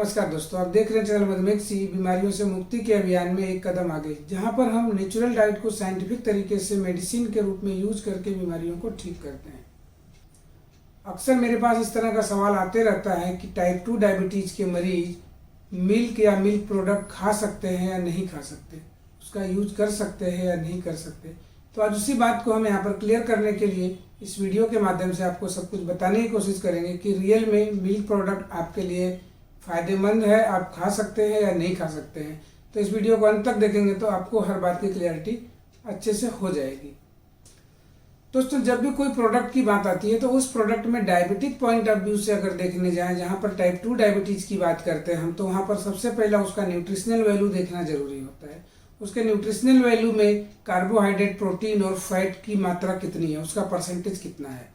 नमस्कार दोस्तों, आप देख रहे हैं चैनल मधुमेह सी बीमारियों से मुक्ति के अभियान में एक कदम आगे, जहां पर हम नेचुरल डाइट को साइंटिफिक तरीके से मेडिसिन के रूप में यूज करके बीमारियों को ठीक करते हैं। अक्सर मेरे पास इस तरह का सवाल आते रहता है कि टाइप 2 डायबिटीज के मरीज मिल्क या मिल्क प्रोडक्ट खा सकते हैं या नहीं खा सकते, उसका यूज कर सकते हैं या नहीं कर सकते। तो आज उसी बात को हम यहाँ पर क्लियर करने के लिए इस वीडियो के माध्यम से आपको सब कुछ बताने की कोशिश करेंगे कि रियल में मिल्क प्रोडक्ट आपके लिए फ़ायदेमंद है, आप खा सकते हैं या नहीं खा सकते हैं। तो इस वीडियो को अंत तक देखेंगे तो आपको हर बात की क्लियरिटी अच्छे से हो जाएगी। दोस्तों, जब भी कोई प्रोडक्ट की बात आती है तो उस प्रोडक्ट में डायबिटिक पॉइंट ऑफ व्यू से अगर देखने जाएं, जहाँ पर टाइप 2 डायबिटीज़ की बात करते हैं हम, तो वहाँ पर सबसे पहला उसका न्यूट्रिशनल वैल्यू देखना जरूरी होता है। उसके न्यूट्रिशनल वैल्यू में कार्बोहाइड्रेट, प्रोटीन और फैट की मात्रा कितनी है, उसका परसेंटेज कितना है।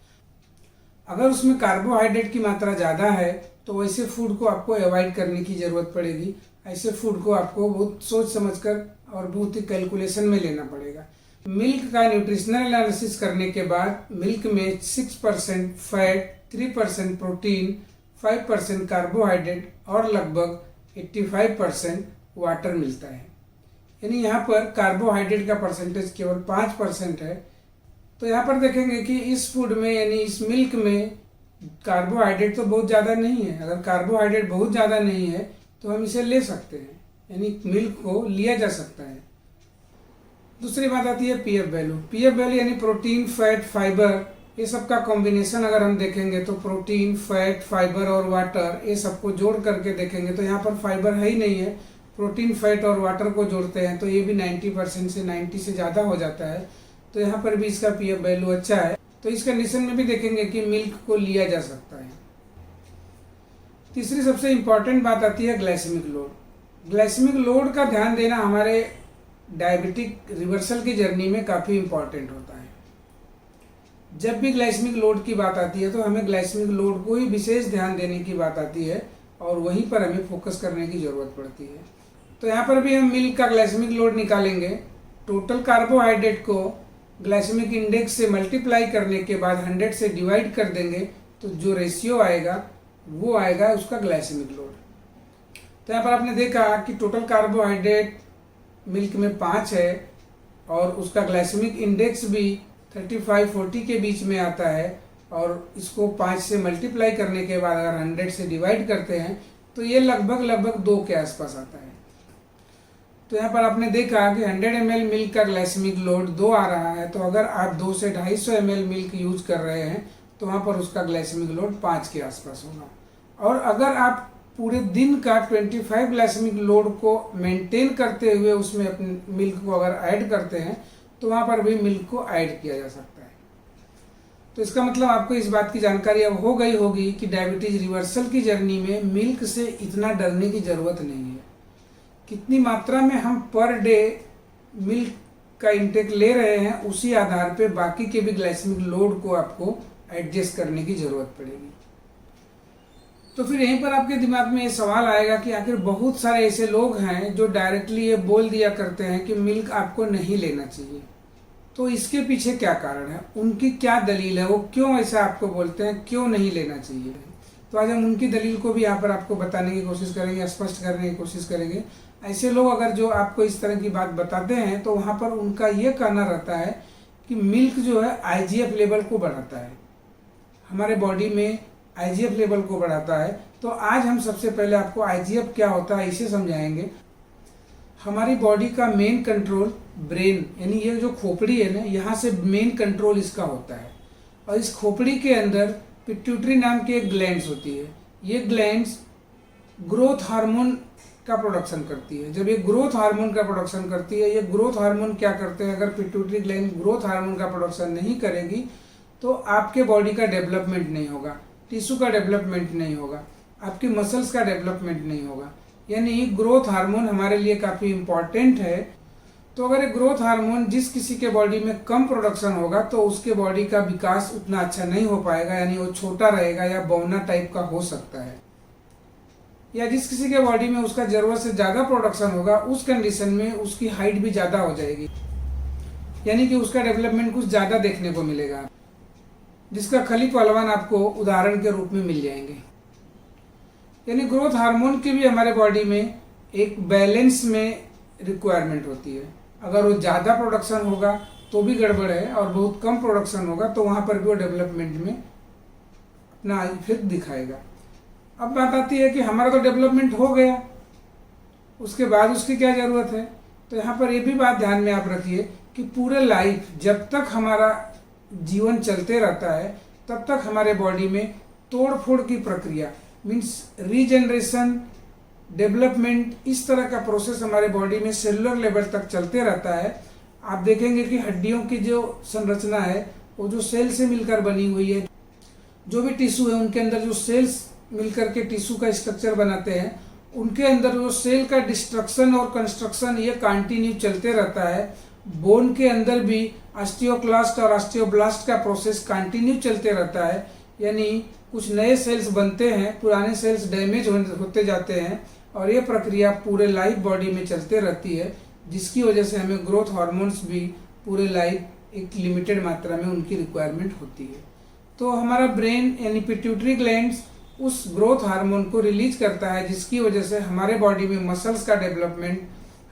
अगर उसमें कार्बोहाइड्रेट की मात्रा ज़्यादा है तो वैसे फूड को आपको अवॉइड करने की ज़रूरत पड़ेगी। ऐसे फूड को आपको बहुत सोच समझकर और बहुत ही कैलकुलेशन में लेना पड़ेगा। मिल्क का न्यूट्रिशनल एनालिसिस करने के बाद मिल्क में 6% फैट, 3% प्रोटीन, 5% कार्बोहाइड्रेट और लगभग 85% वाटर मिलता है। यानी यहाँ पर कार्बोहाइड्रेट का परसेंटेज केवल 5% है। तो यहाँ पर देखेंगे कि इस फूड में यानी इस मिल्क में कार्बोहाइड्रेट तो बहुत ज़्यादा नहीं है। अगर कार्बोहाइड्रेट बहुत ज़्यादा नहीं है तो हम इसे ले सकते हैं, यानी मिल्क को लिया जा सकता है। दूसरी बात आती है पीएफ वैल्यू। पीएफ वैल्यू यानी प्रोटीन, फैट, फाइबर, ये सब का कॉम्बिनेशन अगर हम देखेंगे तो प्रोटीन, फैट, फाइबर और वाटर, ये सबको जोड़ करके देखेंगे तो यहाँ पर फाइबर है ही नहीं है। प्रोटीन, फैट और वाटर को जोड़ते हैं तो ये भी 90% से 90 से ज़्यादा हो जाता है। तो यहाँ पर भी इसका पीएफ वैल्यू अच्छा है। तो इस कंडीशन में भी देखेंगे कि मिल्क को लिया जा सकता है। तीसरी सबसे इम्पॉर्टेंट बात आती है ग्लाइसेमिक लोड। ग्लाइसेमिक लोड का ध्यान देना हमारे डायबिटिक रिवर्सल की जर्नी में काफ़ी इम्पॉर्टेंट होता है। जब भी ग्लाइसेमिक लोड की बात आती है तो हमें ग्लाइसेमिक लोड को ही विशेष ध्यान देने की बात आती है और वहीं पर हमें फोकस करने की ज़रूरत पड़ती है। तो यहाँ पर भी हम मिल्क का ग्लाइसेमिक लोड निकालेंगे। टोटल कार्बोहाइड्रेट को ग्लाइसेमिक इंडेक्स से मल्टीप्लाई करने के बाद 100 से डिवाइड कर देंगे तो जो रेशियो आएगा वो आएगा उसका ग्लाइसेमिक लोड। तो यहाँ पर आपने देखा कि टोटल कार्बोहाइड्रेट मिल्क में 5 है और उसका ग्लाइसेमिक इंडेक्स भी 35-40 के बीच में आता है और इसको 5 से मल्टीप्लाई करने के बाद अगर 100 से डिवाइड करते हैं तो ये लगभग 2 के आसपास आता है। तो यहाँ पर आपने देखा कि 100 ml मिल्क का ग्लाइसेमिक लोड 2 आ रहा है। तो अगर आप 2 से 250 ml मिल्क यूज कर रहे हैं तो वहाँ पर उसका ग्लाइसेमिक लोड 5 के आसपास होगा। और अगर आप पूरे दिन का 25 ग्लाइसेमिक लोड को मेंटेन करते हुए उसमें अपने मिल्क को अगर ऐड करते हैं तो वहाँ पर भी मिल्क को ऐड किया जा सकता है। तो इसका मतलब आपको इस बात की जानकारी अब हो गई होगी कि डायबिटीज रिवर्सल की जर्नी में मिल्क से इतना डरने की ज़रूरत नहीं है। कितनी मात्रा में हम पर डे मिल्क का इंटेक ले रहे हैं उसी आधार पे बाकी के भी ग्लाइसेमिक लोड को आपको एडजस्ट करने की ज़रूरत पड़ेगी। तो फिर यहीं पर आपके दिमाग में ये सवाल आएगा कि आखिर बहुत सारे ऐसे लोग हैं जो डायरेक्टली ये बोल दिया करते हैं कि मिल्क आपको नहीं लेना चाहिए। तो इसके पीछे क्या कारण है, उनकी क्या दलील है, वो क्यों ऐसा आपको बोलते हैं, क्यों नहीं लेना चाहिए। तो आज हम उनकी दलील को भी यहाँ पर आपको बताने की कोशिश करेंगे, स्पष्ट करने की कोशिश करेंगे। ऐसे लोग अगर जो आपको इस तरह की बात बताते हैं तो वहाँ पर उनका ये कहना रहता है कि मिल्क जो है आईजीएफ लेवल को बढ़ाता है, हमारे बॉडी में आईजीएफ लेवल को बढ़ाता है। तो आज हम सबसे पहले आपको आईजीएफ क्या होता है इसे समझाएंगे। हमारी बॉडी का मेन कंट्रोल ब्रेन यानी ये जो खोपड़ी है ना, यहाँ से मेन कंट्रोल इसका होता है। और इस खोपड़ी के अंदर पिट्यूटरी नाम की एक ग्लैंड्स होती है। ये ग्लैंड्स ग्रोथ हार्मोन का प्रोडक्शन करती है। जब ये ग्रोथ हार्मोन का प्रोडक्शन करती है, ये ग्रोथ हार्मोन क्या करते हैं, अगर पिट्यूटरी ग्लैंड ग्रोथ हार्मोन का प्रोडक्शन नहीं करेगी तो आपके बॉडी का डेवलपमेंट नहीं होगा, टिश्यू का डेवलपमेंट नहीं होगा, आपके मसल्स का डेवलपमेंट नहीं होगा। यानी ग्रोथ हार्मोन हमारे लिए काफ़ी इम्पॉर्टेंट है। तो अगर ग्रोथ हार्मोन जिस किसी के बॉडी में कम प्रोडक्शन होगा तो उसके बॉडी का विकास उतना अच्छा नहीं हो पाएगा, यानी वो छोटा रहेगा या बौना टाइप का हो सकता है। या जिस किसी के बॉडी में उसका जरूरत से ज़्यादा प्रोडक्शन होगा उस कंडीशन में उसकी हाइट भी ज़्यादा हो जाएगी, यानी कि उसका डेवलपमेंट कुछ ज़्यादा देखने को मिलेगा, जिसका खली पहलवान आपको उदाहरण के रूप में मिल जाएंगे। यानी ग्रोथ हार्मोन की भी हमारे बॉडी में एक बैलेंस में रिक्वायरमेंट होती है। अगर वो ज़्यादा प्रोडक्शन होगा तो भी गड़बड़ है, और बहुत कम प्रोडक्शन होगा तो वहाँ पर भी वो डेवलपमेंट में अपना इफेक्ट दिखाएगा। अब बात आती है कि हमारा तो डेवलपमेंट हो गया, उसके बाद उसकी क्या ज़रूरत है। तो यहाँ पर ये भी बात ध्यान में आप रखिए कि पूरे लाइफ जब तक हमारा जीवन चलते रहता है तब तक हमारे बॉडी में तोड़ फोड़ की प्रक्रिया मीन्स रीजनरेशन, डेवलपमेंट, इस तरह का प्रोसेस हमारे बॉडी में सेलुलर लेवल तक चलते रहता है। आप देखेंगे कि हड्डियों की जो संरचना है वो जो सेल से मिलकर बनी हुई है, जो भी टिश्यू है उनके अंदर जो सेल्स मिलकर के टिश्यू का स्ट्रक्चर बनाते हैं, उनके अंदर जो सेल का डिस्ट्रक्शन और कंस्ट्रक्शन ये कंटिन्यू चलते रहता है। बोन के अंदर भी ऑस्टियोक्लास्ट और ऑस्टियोब्लास्ट का प्रोसेस कंटिन्यू चलते रहता है, यानी कुछ नए सेल्स बनते हैं, पुराने सेल्स डैमेज होते जाते हैं, और ये प्रक्रिया पूरे लाइफ बॉडी में चलते रहती है, जिसकी वजह से हमें ग्रोथ हार्मोन्स भी पूरे लाइफ एक लिमिटेड मात्रा में उनकी रिक्वायरमेंट होती है। तो हमारा ब्रेन यानी पिट्यूटरी ग्लैंड्स उस ग्रोथ हार्मोन को रिलीज करता है, जिसकी वजह से हमारे बॉडी में मसल्स का डेवलपमेंट,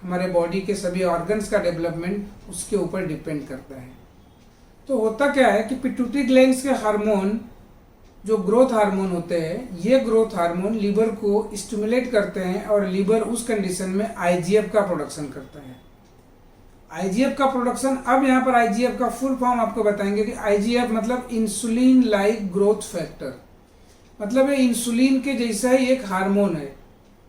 हमारे बॉडी के सभी ऑर्गन्स का डेवलपमेंट उसके ऊपर डिपेंड करता है। तो होता क्या है कि पिट्यूटरी ग्लैंड्स के हार्मोन जो ग्रोथ हार्मोन होते हैं, ये ग्रोथ हार्मोन लीवर को स्टिमुलेट करते हैं, और लीवर उस कंडीशन में आईजीएफ का प्रोडक्शन करता है। आईजीएफ का प्रोडक्शन, अब यहाँ पर आईजीएफ का फुल फॉर्म आपको बताएंगे कि आईजीएफ मतलब इंसुलिन लाइक ग्रोथ फैक्टर, मतलब ये इंसुलिन के जैसा ही एक हार्मोन है।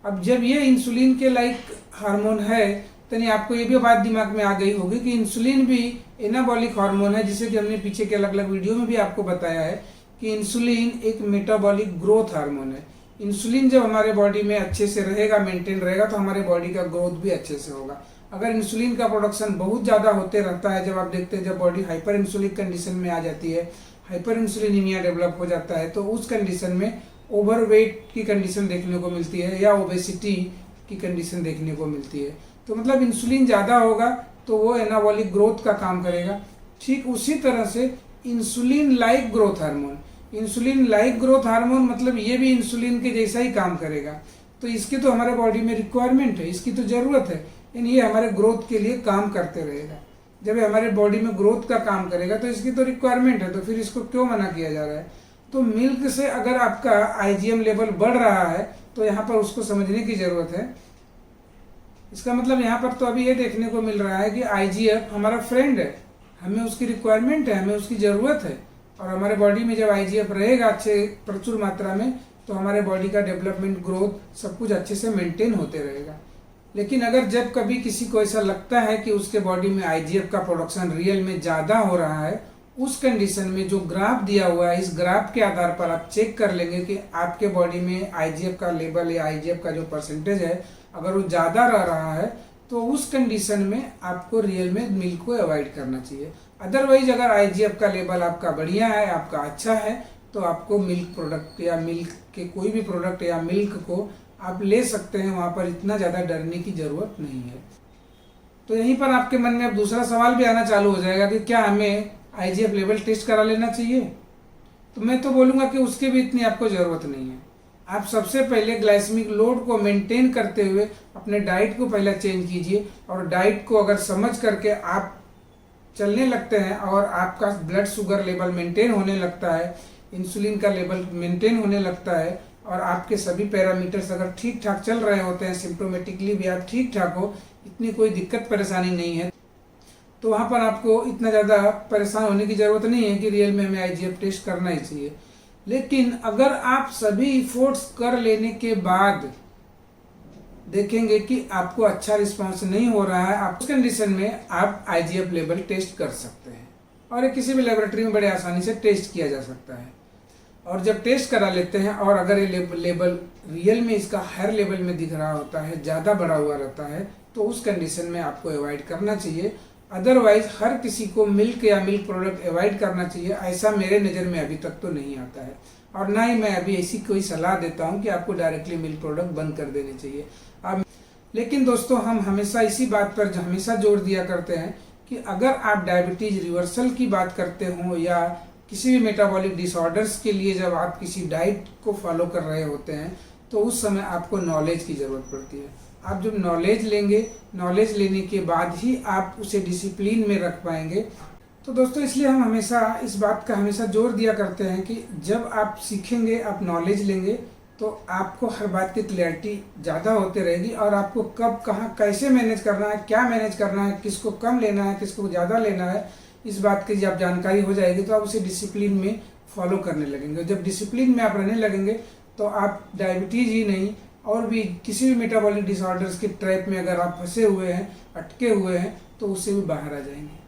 अब जब ये इंसुलिन के लाइक हार्मोन है तो नहीं, आपको ये भी बात दिमाग में आ गई होगी कि इंसुलिन भी एनाबॉलिक हार्मोन है, जिसे कि हमने पीछे के अलग अलग वीडियो में भी आपको बताया है कि इंसुलिन एक मेटाबॉलिक ग्रोथ हार्मोन है। इंसुलिन जब हमारे बॉडी में अच्छे से रहेगा, मेंटेन रहेगा, तो हमारे बॉडी का ग्रोथ भी अच्छे से होगा। अगर इंसुलिन का प्रोडक्शन बहुत ज़्यादा होते रहता है, जब आप देखते हैं जब बॉडी हाइपर इंसुलिक कंडीशन में आ जाती है, हाइपर इंसुलिनीमिया डेवलप हो जाता है, तो उस कंडीशन में ओवरवेट की कंडीशन देखने को मिलती है या ओबेसिटी की कंडीशन देखने को मिलती है। तो मतलब इंसुलिन ज़्यादा होगा तो वो एनाबॉलिक ग्रोथ का काम करेगा। ठीक उसी तरह से insulin like growth hormone, insulin like growth hormone मतलब ये भी इंसुलिन के जैसा ही काम करेगा। तो इसकी तो हमारे बॉडी में रिक्वायरमेंट है, इसकी तो ज़रूरत है, यानी ये हमारे ग्रोथ के लिए काम करते रहेगा। जब ये हमारे बॉडी में ग्रोथ का काम करेगा तो इसकी तो रिक्वायरमेंट है, तो फिर इसको क्यों मना किया जा रहा है। तो मिल्क से अगर आपका आईजीएम लेवल बढ़ रहा है तो यहाँ पर उसको समझने की ज़रूरत है। इसका मतलब यहाँ पर तो अभी ये देखने को मिल रहा है कि आईजीएफ हमारा फ्रेंड है, हमें उसकी रिक्वायरमेंट है, हमें उसकी ज़रूरत है, और हमारे बॉडी में जब आईजीएफ रहेगा अच्छे प्रचुर मात्रा में तो हमारे बॉडी का डेवलपमेंट, ग्रोथ सब कुछ अच्छे से मेंटेन होते रहेगा। लेकिन अगर जब कभी किसी को ऐसा लगता है कि उसके बॉडी में आईजीएफ का प्रोडक्शन रियल में ज़्यादा हो रहा है, उस कंडीशन में जो ग्राफ दिया हुआ है, इस ग्राफ के आधार पर आप चेक कर लेंगे कि आपके बॉडी में आईजीएफ का लेवल या आईजीएफ का जो परसेंटेज है अगर वो ज़्यादा रह रहा है तो उस कंडीशन में आपको रियल में मिल्क को अवॉइड करना चाहिए। अदरवाइज अगर आईजीएफ का लेवल आपका बढ़िया है, आपका अच्छा है, तो आपको मिल्क प्रोडक्ट या मिल्क के कोई भी प्रोडक्ट या मिल्क को आप ले सकते हैं, वहाँ पर इतना ज़्यादा डरने की ज़रूरत नहीं है। तो यहीं पर आपके मन में अब दूसरा सवाल भी आना चालू हो जाएगा कि क्या हमें आईजीएफ लेवल टेस्ट करा लेना चाहिए। तो मैं तो बोलूँगा कि उसकी भी इतनी आपको ज़रूरत नहीं है। आप सबसे पहले ग्लाइसेमिक लोड को मेंटेन करते हुए अपने डाइट को पहले चेंज कीजिए, और डाइट को अगर समझ करके आप चलने लगते हैं और आपका ब्लड शुगर लेवल मेंटेन होने लगता है, इंसुलिन का लेवल मेंटेन होने लगता है, और आपके सभी पैरामीटर्स अगर ठीक ठाक चल रहे होते हैं, सिम्प्टोमेटिकली भी आप ठीक ठाक हो, इतनी कोई दिक्कत परेशानी नहीं है, तो वहाँ पर आपको इतना ज़्यादा परेशान होने की ज़रूरत नहीं है कि रियल में हमें आईजीएफ टेस्ट करना ही चाहिए। लेकिन अगर आप सभी इफोर्ट्स कर लेने के बाद देखेंगे कि आपको अच्छा रिस्पांस नहीं हो रहा है, आप उस कंडीशन में आप आईजीएफ लेवल टेस्ट कर सकते हैं, और ये किसी भी लेबोरेटरी में बड़े आसानी से टेस्ट किया जा सकता है। और जब टेस्ट करा लेते हैं और अगर ये लेवल रियल में इसका हायर लेवल में दिख रहा होता है, ज़्यादा बढ़ा हुआ रहता है, तो उस कंडीशन में आपको अवॉइड करना चाहिए। अदरवाइज हर किसी को मिल्क या मिल्क प्रोडक्ट अवॉइड करना चाहिए, ऐसा मेरे नज़र में अभी तक तो नहीं आता है, और ना ही मैं अभी ऐसी कोई सलाह देता हूं कि आपको डायरेक्टली मिल्क प्रोडक्ट बंद कर देने चाहिए। अब लेकिन दोस्तों, हम हमेशा इसी बात पर हमेशा जोर दिया करते हैं कि अगर आप डायबिटीज रिवर्सल की बात करते हो या किसी भी मेटाबॉलिक डिसऑर्डर्स के लिए जब आप किसी डाइट को फॉलो कर रहे होते हैं, तो उस समय आपको नॉलेज की ज़रूरत पड़ती है। आप जब नॉलेज लेंगे, नॉलेज लेने के बाद ही आप उसे डिसिप्लिन में रख पाएंगे। तो दोस्तों, इसलिए हम हमेशा इस बात का हमेशा जोर दिया करते हैं कि जब आप सीखेंगे, आप नॉलेज लेंगे, तो आपको हर बात की क्लैरिटी ज़्यादा होती रहेगी और आपको कब कहाँ कैसे मैनेज करना है, क्या मैनेज करना है, किसको कम लेना है, किसको ज़्यादा लेना है, इस बात की जब जानकारी हो जाएगी तो आप उसे डिसिप्लिन में फॉलो करने लगेंगे। जब डिसिप्लिन में आप रहने लगेंगे तो आप डायबिटीज़ ही नहीं और भी किसी भी मेटाबॉलिक डिसऑर्डर्स के ट्रैप में अगर आप फंसे हुए हैं, अटके हुए हैं, तो उससे भी बाहर आ जाएंगे।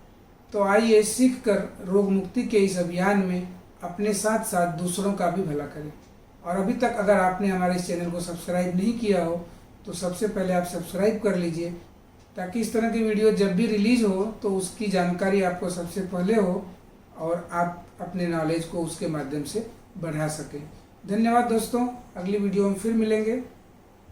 तो आइए सीख कर रोग मुक्ति के इस अभियान में अपने साथ साथ दूसरों का भी भला करें। और अभी तक अगर आपने हमारे इस चैनल को सब्सक्राइब नहीं किया हो तो सबसे पहले आप सब्सक्राइब कर लीजिए, ताकि इस तरह की वीडियो जब भी रिलीज़ हो तो उसकी जानकारी आपको सबसे पहले हो और आप अपने नॉलेज को उसके माध्यम से बढ़ा सकें। धन्यवाद दोस्तों, अगली वीडियो में फिर मिलेंगे।